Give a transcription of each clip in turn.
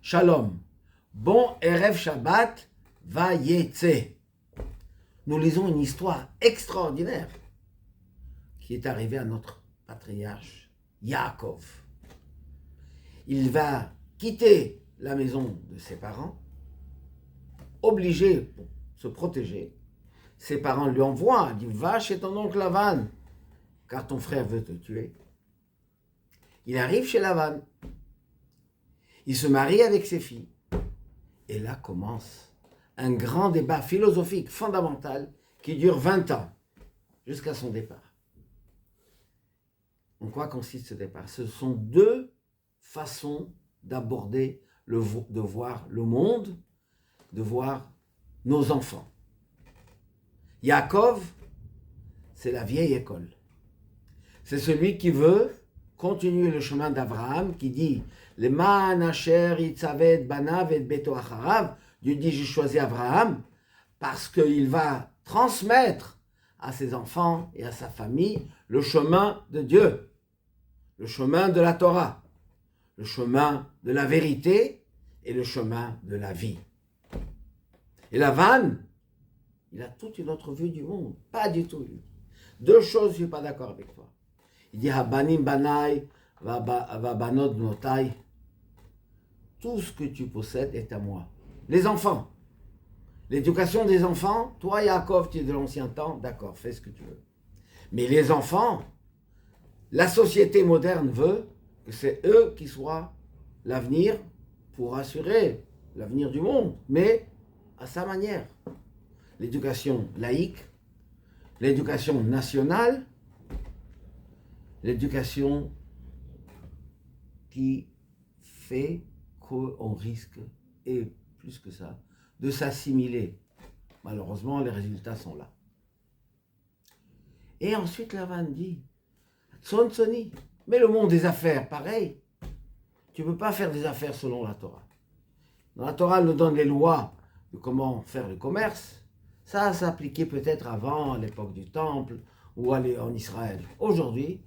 Shalom. Bon Erev Shabbat Vayetze. Nous lisons une histoire extraordinaire qui est arrivée à notre patriarche Yaakov. Il va quitter la maison de ses parents, obligé pour se protéger. Ses parents lui envoient, disent va chez ton oncle Lavan, car ton frère veut te tuer. Il arrive chez Lavan. Il se marie avec ses filles. Et là commence un grand débat philosophique fondamental qui dure 20 ans, jusqu'à son départ. En quoi consiste ce départ? Ce sont deux façons d'aborder, de voir le monde, de voir nos enfants. Yaakov, c'est la vieille école. C'est celui qui veut continuer le chemin d'Abraham, qui dit « Leman asher yitzaveh et banav et beto acharav » Dieu dit « J'ai choisi Abraham parce qu'il va transmettre à ses enfants et à sa famille le chemin de Dieu, le chemin de la Torah, le chemin de la vérité et le chemin de la vie. » Et Lavan, il a toute une autre vue du monde. Pas du tout. Deux choses, je ne suis pas d'accord avec toi. Il dit Habanim banai, vabanot bnotai. Tout ce que tu possèdes est à moi. Les enfants. L'éducation des enfants, toi, Yaakov, tu es de l'ancien temps, d'accord, fais ce que tu veux. Mais les enfants, la société moderne veut que c'est eux qui soient l'avenir pour assurer l'avenir du monde, mais à sa manière. L'éducation laïque, l'éducation nationale, l'éducation qui fait qu'on risque, et plus que ça, de s'assimiler. Malheureusement, les résultats sont là. Et ensuite, Lavan dit, Tsonsoni, mais le monde des affaires, pareil. Tu ne peux pas faire des affaires selon la Torah. Dans la Torah, elle nous donne les lois de comment faire le commerce. Ça s'appliquait peut-être avant, à l'époque du Temple, ou en Israël. Aujourd'hui,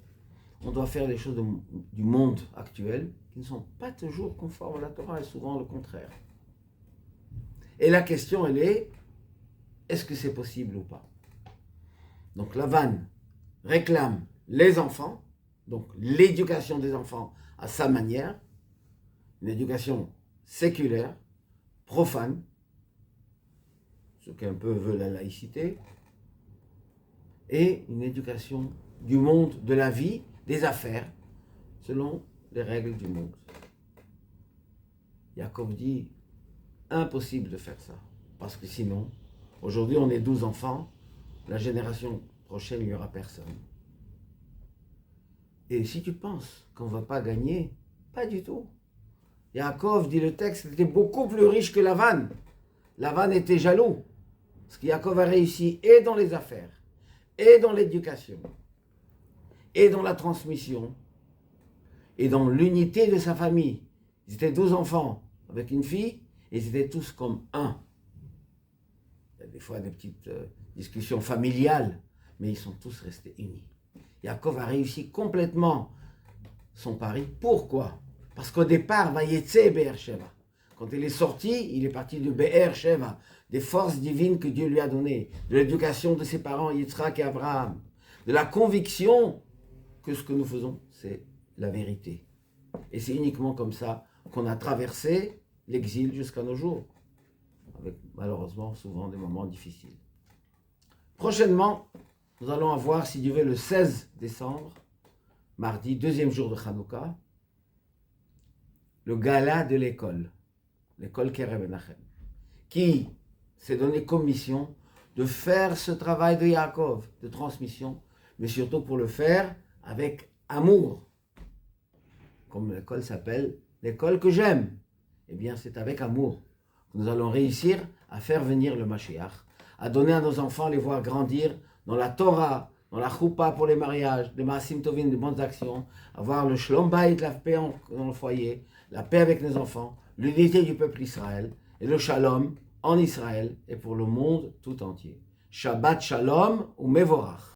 on doit faire les choses du monde actuel qui ne sont pas toujours conformes à la Torah, et souvent le contraire. Et la question, elle est-ce que c'est possible ou pas? Donc Lavan réclame les enfants, donc l'éducation des enfants à sa manière, une éducation séculaire, profane, ce qu'un peu veut la laïcité, et une éducation du monde, de la vie, des affaires, selon les règles du monde. Yaakov dit, impossible de faire ça, parce que sinon, aujourd'hui on est 12 enfants, la génération prochaine il n'y aura personne. Et si tu penses qu'on ne va pas gagner, pas du tout. Yaakov, dit le texte, était beaucoup plus riche que Lavan. Lavan était jaloux, parce que Yaakov a réussi et dans les affaires, et dans l'éducation, et dans la transmission, et dans l'unité de sa famille. Ils étaient 12 enfants avec une fille, et ils étaient tous comme un. Il y a des fois des petites discussions familiales, mais ils sont tous restés unis. Yaakov a réussi complètement son pari. Pourquoi? Parce qu'au départ, Vayetze Be'er Sheva. Quand il est sorti, il est parti de Be'er Sheva, des forces divines que Dieu lui a données, de l'éducation de ses parents, Yitzhak et Abraham, de la conviction que ce que nous faisons, c'est la vérité. Et c'est uniquement comme ça qu'on a traversé l'exil jusqu'à nos jours, avec malheureusement souvent des moments difficiles. Prochainement, nous allons avoir, si Dieu veut, le 16 décembre, mardi, deuxième jour de Hanouka, le gala de l'école Kerem Menachem, qui s'est donné comme mission de faire ce travail de Yaakov, de transmission, mais surtout pour le faire avec amour. Comme l'école s'appelle l'école que j'aime, eh bien c'est avec amour que nous allons réussir à faire venir le Mashiach, à donner à nos enfants, les voir grandir dans la Torah, dans la choupa pour les mariages, les maasim tovim, des bonnes actions, avoir le shlom bayit, la paix dans le foyer, la paix avec nos enfants, l'unité du peuple Israël et le shalom en Israël et pour le monde tout entier. Shabbat shalom ou mevorach.